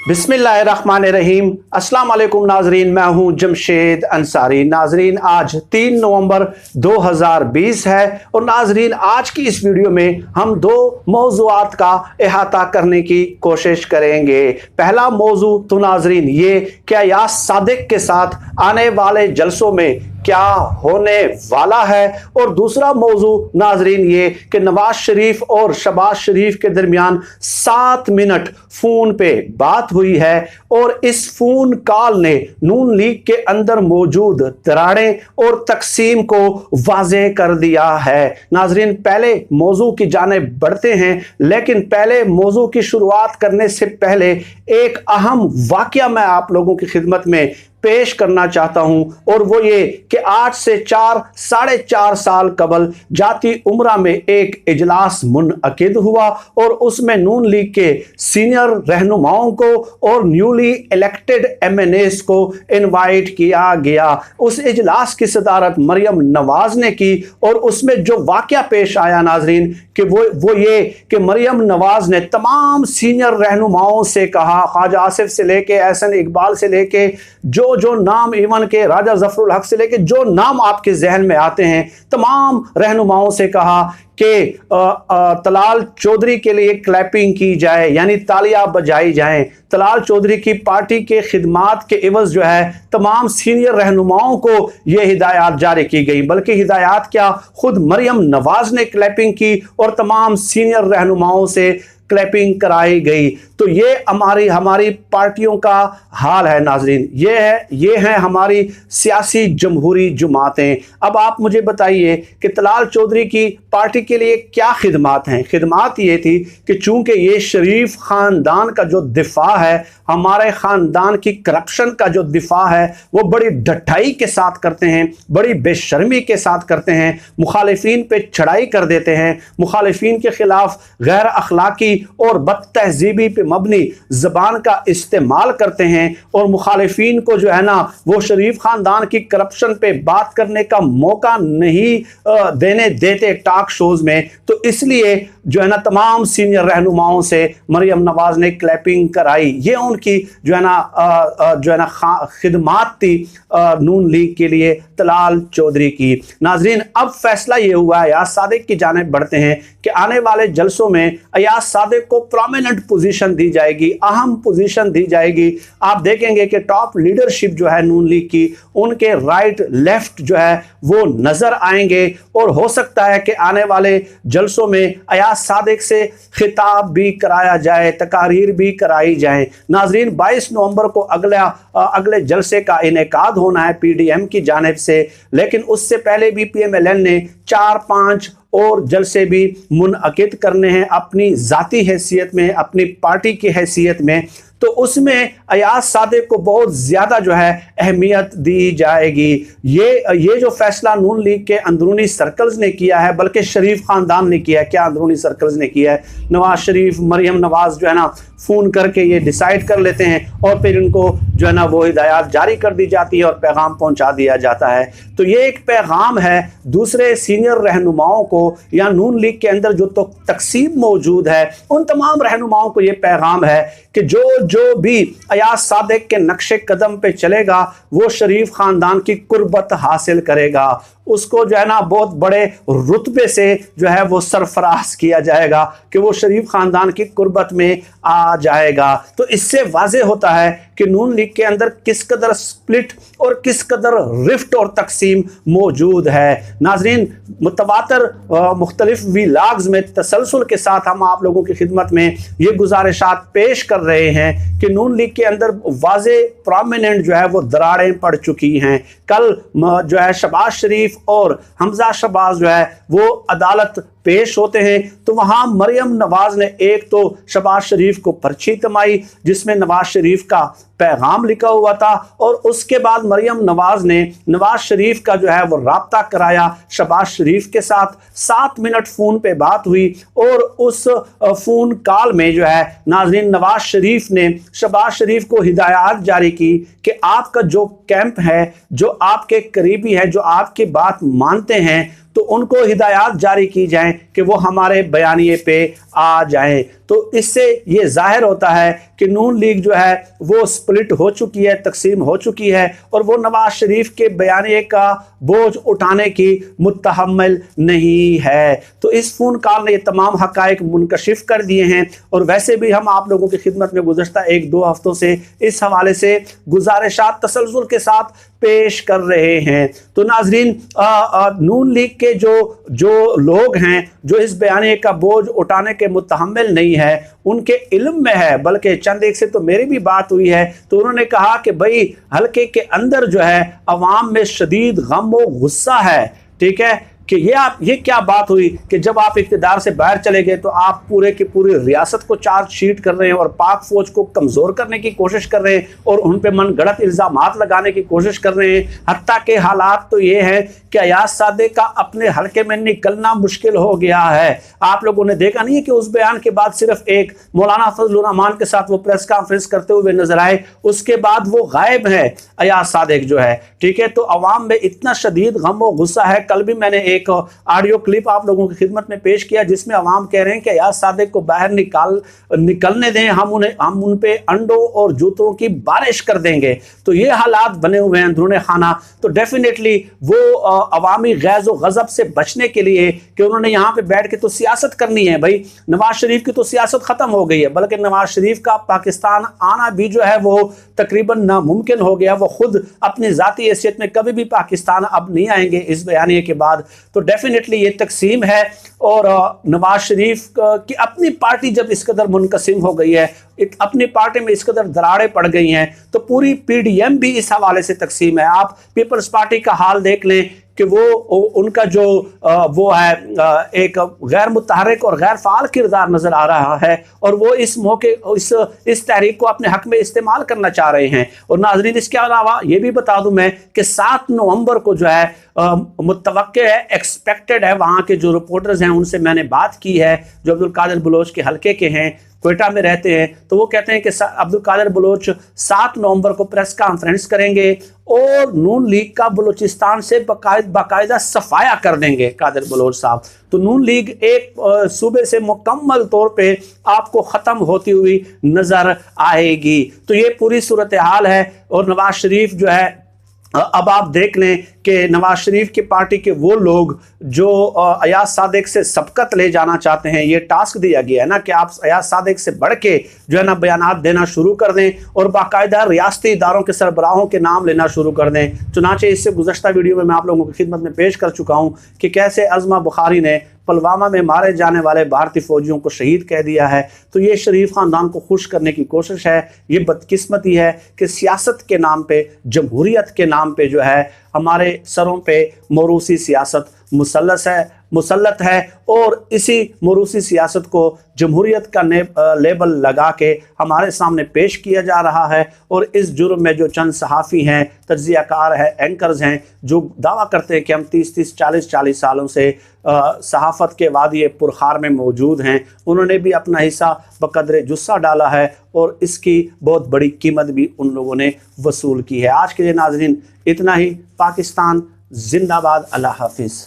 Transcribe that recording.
बिस्मिल्लाहिर्रहमानिर्रहीम। अस्सलाम वालेकुम नाजरीन, मैं हूं जमशेद अंसारी। नाजरीन, आज 3 नवंबर 2020 है और नाजरीन आज की इस वीडियो में हम दो मौज़ूआत का अहाता करने की कोशिश करेंगे। पहला मौजू तो नाजरीन ये क्या यास सादिक के साथ आने वाले जलसों में क्या होने वाला है, और दूसरा मौजू नाजरीन ये कि नवाज शरीफ और शहबाज शरीफ के दरमियान 7 मिनट फोन पे बात हुई है और इस फोन कॉल ने नून लीग के अंदर मौजूद दरारें और तकसीम को वाज़ेह कर दिया है। नाजरीन पहले मौजू की जानिब बढ़ते हैं, लेकिन पहले मौजू की शुरुआत करने से पहले एक अहम वाकया मैं आप लोगों की खिदमत में पेश करना चाहता हूं, और वो ये कि आज से 4-4.5 साल कबल जाती उम्रा में एक इजलास मुनअकिद हुआ और उसमें नून लीग के सीनियर रहनुमाओं को और न्यूली इलेक्टेड एमएनएस को इनवाइट किया गया। उस इजलास की सदारत मरियम नवाज ने की और उसमें जो वाकया पेश आया नाजरीन कि वो ये कि मरियम नवाज ने तमाम सीनियर रहनुमाओं से कहा, ख्वाजा आसिफ से लेके एहसन इकबाल से लेके जो नाम, इवन के राजा जफरुल हक से लेके जो नाम आपके जहन में आते हैं, तमाम रहनुमाओं से कहा कि तलाल चौधरी के लिए क्लैपिंग की जाए, यानी तालियां बजाई जाएं। तलाल चौधरी की पार्टी के खिदमात के एवज जो है तमाम सीनियर रहनुमाओं को यह हिदायत जारी की गई, बल्कि हिदायत क्या खुद मरियम नवाज ने क्लैपिंग की और तमाम सीनियर रहनुमाओं से क्लैपिंग कराई गई। तो ये हमारी पार्टियों का हाल है नाजरीन, ये है हमारी सियासी जमहूरी जमातें। अब आप मुझे बताइए कि तलाल चौधरी की पार्टी के लिए क्या खिदमात हैं। खिदमात ये थी कि चूंकि ये शरीफ खानदान का जो दिफा है, हमारे खानदान की करप्शन का जो दिफा है, वो बड़ी डटाई के साथ करते हैं, बड़ी बेशर्मी के साथ करते हैं, मुखालिफिन पे चढ़ाई कर देते हैं, मुखालिफिन के खिलाफ गैर अखलाकी और बदतहजीबी पे मबनी ज़बान का इस्तेमाल करते हैं और मुखालिफिन को जो है ना वो शरीफ खानदान की करप्शन पे बात करने का मौका नहीं देने देते टॉक शोज में। तो इसलिए जो है ना तमाम सीनियर रहनुमाओं से मरियम नवाज ने क्लैपिंग कराई। ये उनकी जो है ना खिदमात थी नून लीग के लिए तलाल चौधरी की। नाजरीन अब फैसला ये हुआ है, अयाज सादिक की जानिब बढ़ते हैं कि आने वाले जलसों में अयाज सादिक को प्रोमिनेंट पोजीशन दी जाएगी, अहम पोजीशन दी जाएगी। आप देखेंगे कि टॉप लीडरशिप जो है नून लीग की, उनके राइट लेफ्ट जो है वो नजर आएंगे और हो सकता है कि आने वाले जलसों में अयाज सादिक से खिताब भी कराया जाए, तकारीर भी कराई जाए। नाजरीन 22 नवंबर को अगले जलसे का इनेकाद होना है पीडीएम की जानिब से, लेकिन उससे पहले भी पीएमएलएन ने 4-5 और जलसे भी मुनअकिद करने हैं अपनी जाती हैसियत में, अपनी पार्टी की हैसियत में। तो उसमें अयाज सादिक को बहुत ज़्यादा जो है अहमियत दी जाएगी। ये जो फैसला नून लीग के अंदरूनी सर्कल्स ने किया है, बल्कि शरीफ खानदान ने किया है। क्या अंदरूनी सर्कल्स ने किया है? नवाज शरीफ, मरियम नवाज जो है ना फ़ोन करके ये डिसाइड कर लेते हैं और फिर इनको जो है ना वो हिदायत जारी कर दी जाती है और पैगाम पहुंचा दिया जाता है। तो ये एक पैगाम है दूसरे सीनियर रहनुमाओं को, या नून लीग के अंदर जो तो तकसीम मौजूद है उन तमाम रहनुमाओं को ये पैगाम है कि जो भी अयाज सादिक के नक्शे कदम पे चलेगा वो शरीफ खानदान की कुर्बत हासिल करेगा, उसको जो है ना बहुत बड़े रुतबे से जो है वो सरफराज किया जाएगा कि वो शरीफ खानदान की कुर्बत में आ जाएगा। तो इससे वाज़ेह होता है कि नून लीग के अंदर किस कदर स्प्लिट और किस कदर रिफ्ट और तकसीम मौजूद है। नाजरीन मुतवातर मुख्तलिफ व्लॉग्स में तसलसल के साथ हम आप लोगों की खिदमत में ये गुजारिशात पेश कर रहे हैं कि नून लीग के अंदर वाज़ेह प्रोमिनेंट जो है वो दरारें पड़ चुकी हैं। कल जो है शहबाज शरीफ और हमजा शहबाज जो है वो अदालत पेश होते हैं, तो वहां मरियम नवाज ने एक तो शहबाज शरीफ को पर्ची थमाई जिसमें नवाज शरीफ का पैगाम लिखा हुआ था, और उसके बाद मरियम नवाज ने नवाज शरीफ का जो है वो राब्ता कराया शहबाज शरीफ के साथ। 7 मिनट फोन पे बात हुई और उस फोन कॉल में जो है नाजरीन नवाज शरीफ ने शहबाज शरीफ को हिदायत जारी की कि आपका जो कैंप है, जो आपके करीबी है, जो आपकी बात मानते हैं, तो उनको हिदायत जारी की जाए कि वो हमारे बयानिए पे आ जाएं। تو اس سے یہ ظاہر ہوتا ہے کہ نون لیگ جو ہے وہ سپلٹ ہو چکی ہے، تقسیم ہو چکی ہے، اور وہ نواز شریف کے بیانیے کا بوجھ اٹھانے کی متحمل نہیں ہے۔ تو اس فون کال نے یہ تمام حقائق منکشف کر دیے ہیں، اور ویسے بھی ہم آپ لوگوں کی خدمت میں گزشتہ 1-2 ہفتوں سے اس حوالے سے گزارشات تسلسل کے ساتھ پیش کر رہے ہیں۔ تو ناظرین، نون لیگ کے جو لوگ ہیں جو اس بیانیے کا بوجھ اٹھانے کے متحمل نہیں ہے، ان کے علم میں ہے، بلکہ چند ایک سے تو میری بھی بات ہوئی ہے، تو انہوں نے کہا کہ بھئی حلقے کے اندر جو ہے عوام میں شدید غم و غصہ ہے، ٹھیک ہے، کہ یہ کیا بات ہوئی کہ جب آپ اقتدار سے باہر چلے گئے تو آپ پورے کی پوری ریاست کو چارج شیٹ کر رہے ہیں اور پاک فوج کو کمزور کرنے کی کوشش کر رہے ہیں اور ان پہ من گڑت الزامات لگانے کی کوشش کر رہے ہیں۔ حتیٰ کہ حالات تو یہ ہیں کہ ایاز صادق کا اپنے حلقے میں نکلنا مشکل ہو گیا ہے۔ آپ لوگوں نے دیکھا نہیں ہے کہ اس بیان کے بعد صرف ایک مولانا فضل الرحمان کے ساتھ وہ پریس کانفرنس کرتے ہوئے نظر آئے، اس کے بعد وہ غائب ہے ایاز صادق جو ہے، ٹھیک ہے۔ تو عوام میں اتنا شدید غم و غصہ ہے۔ کل بھی میں نے ایک آڈیو کلپ آپ لوگوں کی خدمت میں پیش کیا جس میں عوام کہہ رہے ہیں کہ ایاز صادق کو باہر نکلنے دیں، ہم ان پہ انڈوں اور جوتوں کی بارش کر دیں گے۔ تو یہ حالات بنے ہوئے ہیں اندرون خانہ۔ تو ڈیفینیٹلی وہ عوامی غیظ و غضب سے بچنے کے لیے کہ انہوں نے یہاں پہ بیٹھ کے تو سیاست کرنی ہے، بھائی نواز شریف کی تو سیاست ختم ہو گئی ہے، بلکہ نواز شریف کا پاکستان آنا بھی جو ہے وہ تقریباً ناممکن ہو گیا۔ وہ خود اپنی ذاتی حیثیت میں کبھی بھی پاکستان اب نہیں آئیں گے اس بیانیے کے بعد۔ تو ڈیفینیٹلی یہ تقسیم ہے، اور نواز شریف کی اپنی پارٹی جب اس قدر منقسم ہو گئی ہے، اپنی پارٹی میں اس قدر دراڑیں پڑ گئی ہیں، تو پوری پی ڈی ایم بھی اس حوالے سے تقسیم ہے۔ آپ پیپلز پارٹی کا حال دیکھ لیں کہ وہ ان کا جو وہ ہے ایک غیر متحرک اور غیر فعال کردار نظر آ رہا ہے، اور وہ اس موقع اس تحریک کو اپنے حق میں استعمال کرنا چاہ رہے ہیں۔ اور ناظرین، اس کے علاوہ یہ بھی بتا دوں میں کہ 7 نومبر کو جو ہے متوقع ہے، ایکسپیکٹڈ ہے، وہاں کے جو رپورٹرز ہیں ان سے میں نے بات کی ہے جو عبدالقادر بلوچ کے حلقے کے ہیں، کوئٹہ میں رہتے ہیں، تو وہ کہتے ہیں کہ عبدالقادر بلوچ 7 نومبر کو پریس کانفرنس کریں گے اور نون لیگ کا بلوچستان سے باقاعدہ صفایا کر دیں گے قادر بلوچ صاحب۔ تو نون لیگ ایک صوبے سے مکمل طور پہ آپ کو ختم ہوتی ہوئی نظر آئے گی۔ تو یہ پوری صورتحال ہے، اور نواز شریف جو ہے، اب آپ دیکھ لیں کہ نواز شریف کی پارٹی کے وہ لوگ جو ایاز صادق سے سبقت لے جانا چاہتے ہیں، یہ ٹاسک دیا گیا ہے نا کہ آپ ایاز صادق سے بڑھ کے جو ہے نا بیانات دینا شروع کر دیں اور باقاعدہ ریاستی اداروں کے سربراہوں کے نام لینا شروع کر دیں۔ چنانچہ اس سے گزشتہ ویڈیو میں آپ لوگوں کی خدمت میں پیش کر چکا ہوں کہ کیسے عظمہ بخاری نے پلوامہ میں مارے جانے والے بھارتی فوجیوں کو شہید کہہ دیا ہے۔ تو یہ شریف خاندان کو خوش کرنے کی کوشش ہے۔ یہ بدقسمتی ہے کہ سیاست کے نام پہ، جمہوریت کے نام پہ جو ہے ہمارے سروں پہ موروثی سیاست مسلط ہے، اور اسی موروثی سیاست کو جمہوریت کا لیبل لگا کے ہمارے سامنے پیش کیا جا رہا ہے۔ اور اس جرم میں جو چند صحافی ہیں، تجزیہ کار ہیں، اینکرز ہیں، جو دعویٰ کرتے ہیں کہ ہم 30 40 سالوں سے صحافت کے وادی پرخار میں موجود ہیں، انہوں نے بھی اپنا حصہ بقدر جثہ ڈالا ہے، اور اس کی بہت بڑی قیمت بھی ان لوگوں نے وصول کی ہے۔ آج کے لیے ناظرین اتنا ہی۔ پاکستان زندہ باد، اللہ حافظ۔